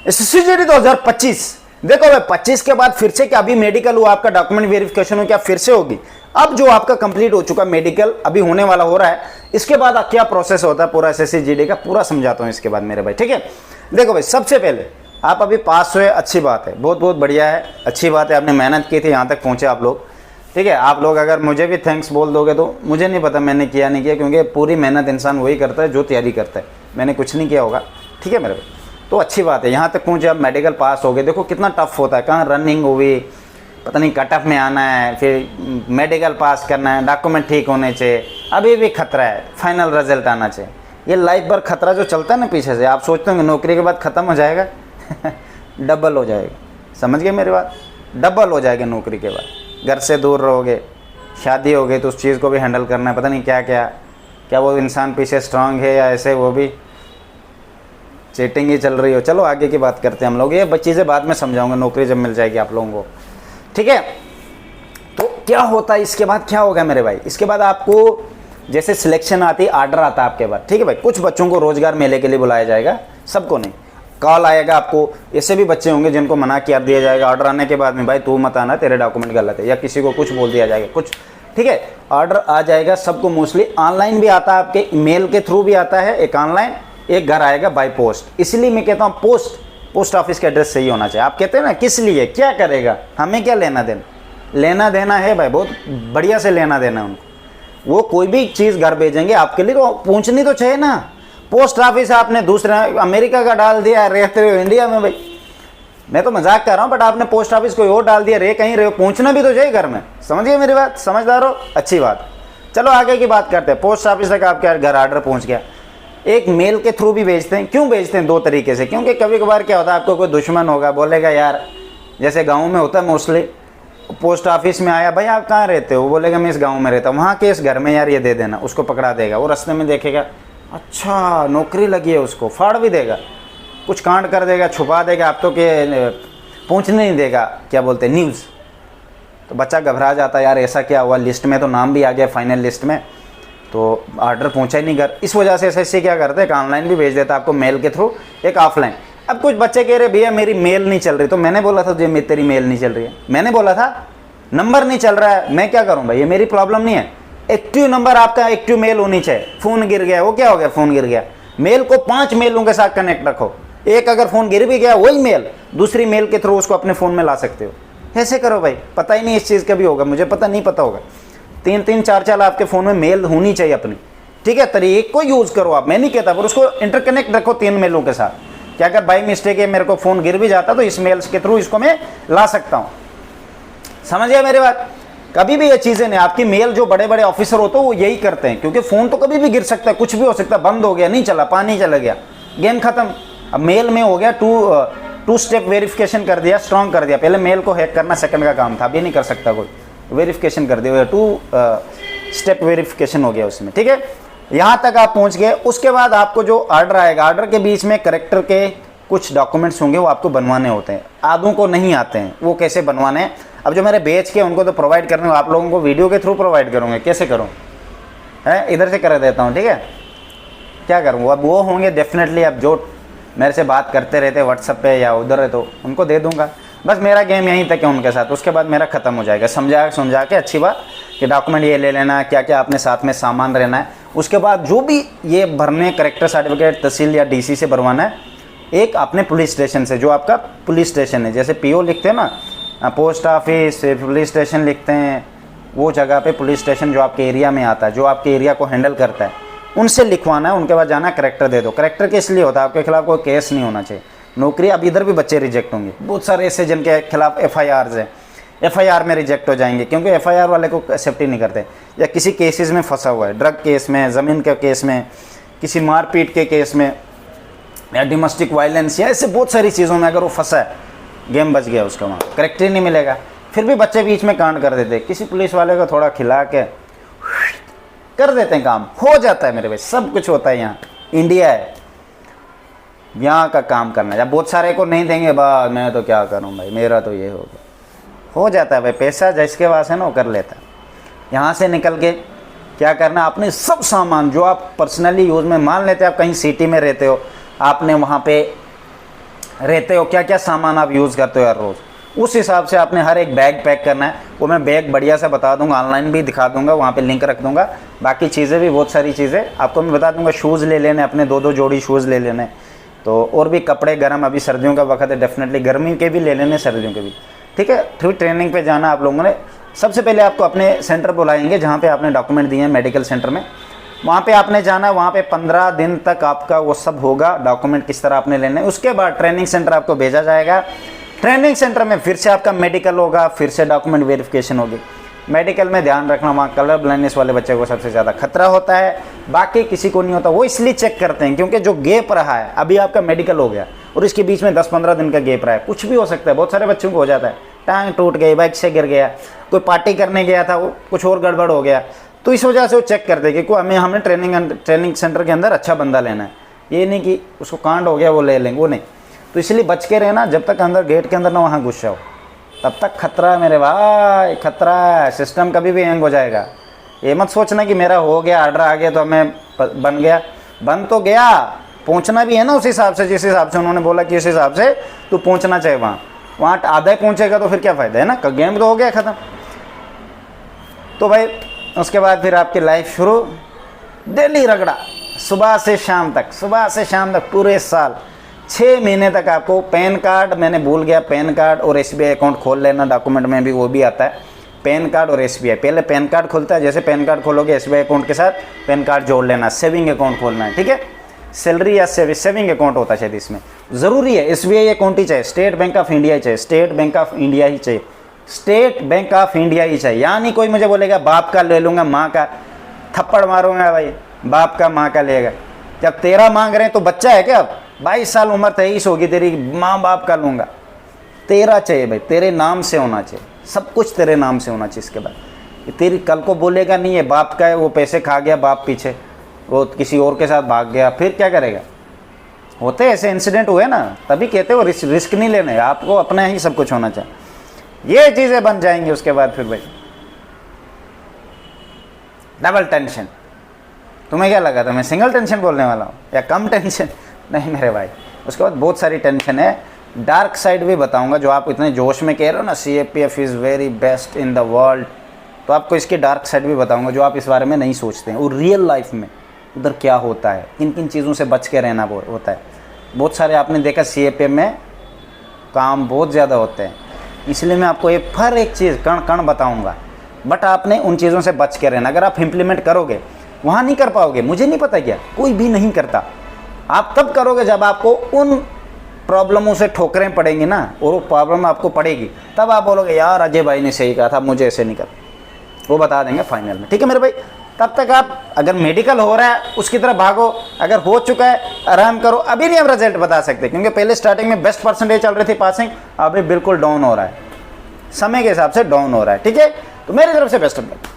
SSCGD 2025, देखो भाई 25 के बाद फिर से क्या, अभी मेडिकल हुआ आपका, डॉक्यूमेंट वेरिफिकेशन हो, क्या फिर से होगी? अब जो आपका कंप्लीट हो चुका मेडिकल अभी होने वाला हो रहा है, इसके बाद क्या प्रोसेस होता है पूरा SSCGD का, पूरा समझाता हूँ इसके बाद मेरे भाई, ठीक है। देखो भाई सबसे पहले आप अभी पास हुए, अच्छी बात है, बहुत बहुत बढ़िया है, अच्छी बात है, आपने मेहनत की थी, यहाँ तक पहुँचे आप लोग, ठीक है। आप लोग अगर मुझे भी थैंक्स बोल दोगे तो मुझे नहीं पता मैंने किया नहीं किया, क्योंकि पूरी मेहनत इंसान वही करता है जो तैयारी करता है, मैंने कुछ नहीं किया होगा, ठीक है मेरे भाई। तो अच्छी बात है, यहाँ तक पहुँचे, अब मेडिकल पास हो गए, देखो कितना टफ होता है, कहाँ रनिंग हुई, पता नहीं कट ऑफ में आना है, फिर मेडिकल पास करना है, डॉक्यूमेंट ठीक होने चाहिए, अभी भी खतरा है, फाइनल रिजल्ट आना चाहिए। ये लाइफ भर खतरा जो चलता है ना पीछे से, आप सोचते हो नौकरी के बाद ख़त्म हो जाएगा डबल हो जाएगा, समझ गए मेरी बात, डबल हो जाएगा नौकरी के बाद। घर से दूर रहोगे, शादी हो गई तो उस चीज़ को भी हैंडल करना है, पता नहीं क्या क्या, क्या वो इंसान पीछे स्ट्रांग है या ऐसे वो भी चीटिंग ही चल रही हो। चलो आगे की बात करते हैं हम लोग, ये चीज़ें बाद में समझाऊंगा, नौकरी जब मिल जाएगी आप लोगों को, ठीक है। तो क्या होता है इसके बाद, क्या होगा मेरे भाई, इसके बाद आपको जैसे सिलेक्शन आती है, आर्डर आता है आपके बाद, ठीक है भाई। कुछ बच्चों को रोजगार मेले के लिए बुलाया जाएगा, सबको नहीं, कॉल आएगा आपको। ऐसे भी बच्चे होंगे जिनको मना किया दिया जाएगा ऑर्डर आने के बाद में, भाई तू मत आना, तेरे डॉक्यूमेंट गलत है, या किसी को कुछ बोल दिया जाएगा कुछ, ठीक है। ऑर्डर आ जाएगा सबको, मोस्टली ऑनलाइन भी आता है, आपके ईमेल के थ्रू भी आता है, एक ऑनलाइन, एक घर आएगा बाय पोस्ट। इसलिए मैं कहता हूँ पोस्ट ऑफिस का एड्रेस सही होना चाहिए। आप कहते हैं ना किस लिए, क्या करेगा, हमें क्या लेना देना, लेना देना है भाई, बहुत बढ़िया से लेना देना उनको। वो कोई भी चीज़ घर भेजेंगे आपके लिए तो पूछनी तो चाहिए ना। पोस्ट ऑफिस आपने दूसरा अमेरिका का डाल दिया, रहते हो इंडिया में भाई, मैं तो मजाक कर रहा हूँ, बट आपने पोस्ट ऑफिस कोई और डाल दिया, रे कहीं रहे हो, पूछना भी तो चाहिए घर में, समझिए मेरी बात, समझदार हो, अच्छी बात। चलो आगे की बात करते हैं। पोस्ट ऑफिस तक आपके घर ऑर्डर पहुँच गया, एक मेल के थ्रू भी भेजते हैं। क्यों भेजते हैं? दो तरीके से, क्योंकि कभी कभार क्या होता है, आपको कोई दुश्मन होगा, बोलेगा यार, जैसे गाँव में होता है मोस्टली, पोस्ट ऑफिस में आया, भाई आप कहाँ रहते हो, वो बोलेगा मैं इस गांव में रहता हूँ, वहाँ के इस घर में यार ये दे देना, उसको पकड़ा देगा। वो रास्ते में देखेगा अच्छा नौकरी लगी है, उसको फाड़ भी देगा, कुछ कांड कर देगा, छुपा देगा, आप तो के पहुँचने नहीं देगा, क्या बोलते हैं न्यूज़। तो बच्चा घबरा जाता है, यार ऐसा क्या हुआ, लिस्ट में तो नाम भी आ गया फाइनल लिस्ट में, तो ऑर्डर पहुँचा ही नहीं घर। इस वजह से SSC क्या करते हैं, एक ऑनलाइन भी भेज देता है आपको मेल के थ्रू, एक ऑफलाइन। अब कुछ बच्चे कह रहे भैया मेरी मेल नहीं चल रही, तो मैंने बोला था जो तेरी मेल नहीं चल रही है, मैंने बोला था नंबर नहीं चल रहा है, मैं क्या करूं भाई, ये मेरी प्रॉब्लम नहीं है। एक्टिव नंबर आपका, एक्टिव मेल होनी चाहिए। फ़ोन गिर गया, वो क्या हो गया, फ़ोन गिर गया, मेल को 5 मेलों के साथ कनेक्ट रखो, एक अगर फ़ोन गिर भी गया वही मेल दूसरी मेल के थ्रू उसको अपने फ़ोन में ला सकते हो। ऐसे करो भाई, पता ही नहीं इस चीज़ का भी होगा, मुझे पता नहीं पता होगा, 3-3 4-4 आपके फ़ोन में मेल होनी चाहिए अपनी, ठीक है। तरीके को यूज़ करो आप, मैं नहीं कहता, पर उसको इंटरकनेक्ट रखो 3 मेलों के साथ, क्या अगर बाई मिस्टेक है मेरे को फ़ोन गिर भी जाता तो इस मेल्स के थ्रू इसको मैं ला सकता हूँ, समझिए मेरी बात। कभी भी ये चीज़ें नहीं, आपकी मेल जो बड़े बड़े ऑफिसर होते हैं वो यही करते हैं, क्योंकि फ़ोन तो कभी भी गिर सकता है, कुछ भी हो सकता है, बंद हो गया, नहीं चला, पानी चला गया, गेम खत्म। अब मेल में हो गया टू स्टेप वेरिफिकेशन कर दिया, स्ट्रॉन्ग कर दिया। पहले मेल को हैक करना सेकंड का काम था, अभी नहीं कर सकता कोई, वेरिफिकेशन कर दिया, 2 स्टेप वेरिफिकेशन हो गया उसमें, ठीक है। यहाँ तक आप पहुँच गए। उसके बाद आपको जो ऑर्डर आएगा, ऑर्डर के बीच में करेक्टर के कुछ डॉक्यूमेंट्स होंगे, वो आपको बनवाने होते हैं, आधों को नहीं आते हैं, वो कैसे बनवाने हैं। अब जो मेरे बेच के उनको तो प्रोवाइड करने, आप लोगों को वीडियो के थ्रू प्रोवाइड करूँगे, कैसे करूँ है, इधर से कर देता हूँ, ठीक है। क्या करूँ, अब वो होंगे डेफिनेटली, अब जो मेरे से बात करते रहते व्हाट्सएप पे या उधर है तो उनको दे दूँगा। बस मेरा गेम यहीं तक है उनके साथ, उसके बाद मेरा ख़त्म हो जाएगा, समझा के अच्छी बात कि डॉक्यूमेंट ये ले लेना, क्या क्या आपने साथ में सामान रहना है। उसके बाद जो भी ये भरने, करेक्टर सर्टिफिकेट तहसील या DC से भरवाना है, एक अपने पुलिस स्टेशन से, जो आपका पुलिस स्टेशन है, जैसे PO लिखते हैं ना, पोस्ट ऑफिस पुलिस स्टेशन लिखते हैं, वो जगह पे पुलिस स्टेशन जो आपके एरिया में आता है, जो आपके एरिया को हैंडल करता है, उनसे लिखवाना है। उनके बाद जाना, करेक्टर दे दो। करेक्टर किस लिए होता है, आपके खिलाफ कोई केस नहीं होना चाहिए, नौकरी। अब इधर भी बच्चे रिजेक्ट होंगे, बहुत सारे ऐसे जिनके खिलाफ FIRs है, FIR में रिजेक्ट हो जाएंगे, क्योंकि FIR वाले को एक्सेप्ट ही नहीं करते, या किसी केसेस में फंसा हुआ है, ड्रग केस में, ज़मीन के केस में, किसी मारपीट के केस में, या डोमेस्टिक वायलेंस, या ऐसे बहुत सारी चीज़ों में अगर वो फंसा है, गेम बच गया उसका, वहाँ करेक्टर ही नहीं मिलेगा। फिर भी बच्चे बीच में कांड कर देते, किसी पुलिस वाले को थोड़ा खिला के कर देते हैं, काम हो जाता है मेरे भाई, सब कुछ होता है। यहाँ इंडिया है, यहाँ का काम करना है। जब बहुत सारे को नहीं देंगे, बा मैं तो क्या करूँ भाई, मेरा तो ये होगा, हो जाता है भाई, पैसा जिसके पास है ना वो कर लेता है। यहाँ से निकल के क्या करना, आपने सब सामान जो आप पर्सनली यूज़ में, मान लेते हैं आप कहीं सिटी में रहते हो, आपने वहाँ पे रहते हो, क्या क्या सामान आप यूज़ करते हो हर रोज़, उस हिसाब से आपने हर एक बैग पैक करना है। वो मैं बैग बढ़िया से बता दूंगा, ऑनलाइन भी दिखा दूंगा, वहाँ पे लिंक रख दूंगा। बाकी चीज़ें भी बहुत सारी चीज़ें आपको मैं बता दूंगा। शूज़ ले लेने अपने, 2-2 जोड़ी शूज़ ले लेने। तो और भी कपड़े गर्म, अभी सर्दियों का वक्त है, डेफिनेटली गर्मी के भी ले लेने, सर्दियों के भी, ठीक है। फिर ट्रेनिंग पे जाना आप लोगों ने। सबसे पहले आपको अपने सेंटर बुलाएंगे जहाँ पे आपने डॉक्यूमेंट दिए हैं मेडिकल सेंटर में, वहाँ पे आपने जाना है। वहाँ पे 15 दिन तक आपका वो सब होगा, डॉक्यूमेंट किस तरह आपने लेने। उसके बाद ट्रेनिंग सेंटर आपको भेजा जाएगा। ट्रेनिंग सेंटर में फिर से आपका मेडिकल होगा, फिर से डॉक्यूमेंट वेरिफिकेशन होगी। मेडिकल में ध्यान रखना, वहाँ कलर ब्लाइंडनेस वाले बच्चे को सबसे ज़्यादा खतरा होता है, बाकी किसी को नहीं होता। वो इसलिए चेक करते हैं क्योंकि जो गैप रहा है, अभी आपका मेडिकल हो गया और इसके बीच में 10-15 दिन का गैप रहा है, कुछ भी हो सकता है। बहुत सारे बच्चों को हो जाता है, टांग टूट गई, बाइक से गिर गया, कोई पार्टी करने गया था, वो कुछ और गड़बड़ हो गया, तो इस वजह से वो चेक करते हैं कि हमें ट्रेनिंग सेंटर के अंदर अच्छा बंदा लेना है। ये नहीं कि उसको कांड हो गया वो ले लेंगे, वो नहीं। तो इसलिए बच के रहना, जब तक अंदर गेट के अंदर ना वहाँ घुस जाओ, तब तक खतरा है मेरे भाई, खतरा है। सिस्टम कभी भी हैंग हो जाएगा। ये मत सोचना कि मेरा हो गया, ऑर्डर आ गया तो हमें बन गया। बन तो गया, पहुँचना भी है ना उस हिसाब से, जिस हिसाब से उन्होंने बोला कि इस हिसाब से तो पहुँचना चाहिए। वहाँ आधा ही पहुँचेगा तो फिर क्या फ़ायदा है ना, गेम तो हो गया ख़त्म। तो भाई उसके बाद फिर आपकी लाइफ शुरू, डेली रगड़ा, सुबह से शाम तक, सुबह से शाम तक, पूरे साल 6 महीने तक। आपको पैन कार्ड, मैंने भूल गया, पैन कार्ड और SBI अकाउंट खोल लेना। डॉक्यूमेंट में भी वो भी आता है, पैन कार्ड और SBI। पहले पैन कार्ड खुलता है, जैसे पैन कार्ड खोलोगे SBI अकाउंट के साथ पैन कार्ड जोड़ लेना। सेविंग अकाउंट खोलना है, ठीक है। सैलरी या सेविंग अकाउंट होता है शायद, इसमें ज़रूरी है SBI अकाउंट ही चाहिए, स्टेट बैंक ऑफ इंडिया ही चाहिए, स्टेट बैंक ऑफ इंडिया ही चाहिए, स्टेट बैंक ऑफ इंडिया ही चाहिए। यानी कोई मुझे बोलेगा बाप का ले लूँगा, माँ का, थप्पड़ मारूंगा भाई, बाप का माँ का लेगा। जब 13 मांग रहे हैं तो बच्चा है क्या? अब 22 साल उम्र, 23 होगी तेरी, माँ बाप का लूँगा। 13 चाहिए भाई, तेरे नाम से होना चाहिए, सब कुछ तेरे नाम से होना चाहिए। इसके बाद तेरी कल को बोलेगा नहीं है बाप का है, वो पैसे खा गया बाप पीछे, वो किसी और के साथ भाग गया, फिर क्या करेगा? होते ऐसे इंसिडेंट हुए ना, तभी कहते हो रिस्क नहीं लेने, आपको अपना ही सब कुछ होना चाहिए। ये चीज़ें बन जाएंगी। उसके बाद फिर भाई डबल टेंशन। तुम्हें क्या लगा था मैं सिंगल टेंशन बोलने वाला हूँ या कम टेंशन? नहीं मेरे भाई, उसके बाद बहुत सारी टेंशन है। डार्क साइड भी बताऊंगा, जो आप इतने जोश में कह रहे हो ना CAPF is very best in the world, तो आपको इसकी डार्क साइड भी बताऊंगा जो आप इस बारे में नहीं सोचते हैं। और रियल लाइफ में उधर क्या होता है, किन किन चीज़ों से बच के रहना होता है। बहुत सारे आपने देखा CAPF में काम बहुत ज़्यादा होते हैं, इसलिए मैं आपको हर एक चीज़ कण कण बताऊंगा। बट आपने उन चीज़ों से बच के रहना। अगर आप इम्प्लीमेंट करोगे, वहाँ नहीं कर पाओगे, मुझे नहीं पता क्या, कोई भी नहीं करता। आप तब करोगे जब आपको उन प्रॉब्लमों से ठोकरें पड़ेंगी ना, और वो प्रॉब्लम आपको पड़ेगी, तब आप बोलोगे यार अजय भाई ने सही कहा था, मुझे ऐसे नहीं कर। वो बता देंगे फाइनल में, ठीक है मेरे भाई। तब तक आप अगर मेडिकल हो रहा है उसकी तरफ भागो, अगर हो चुका है आराम करो। अभी नहीं हम रिजल्ट बता सकते, क्योंकि पहले स्टार्टिंग में बेस्ट परसेंटेज चल रही थी पासिंग, अभी बिल्कुल डाउन हो रहा है, समय के हिसाब से डाउन हो रहा है, ठीक है। तो मेरी तरफ से बेस्ट ऑफ लक।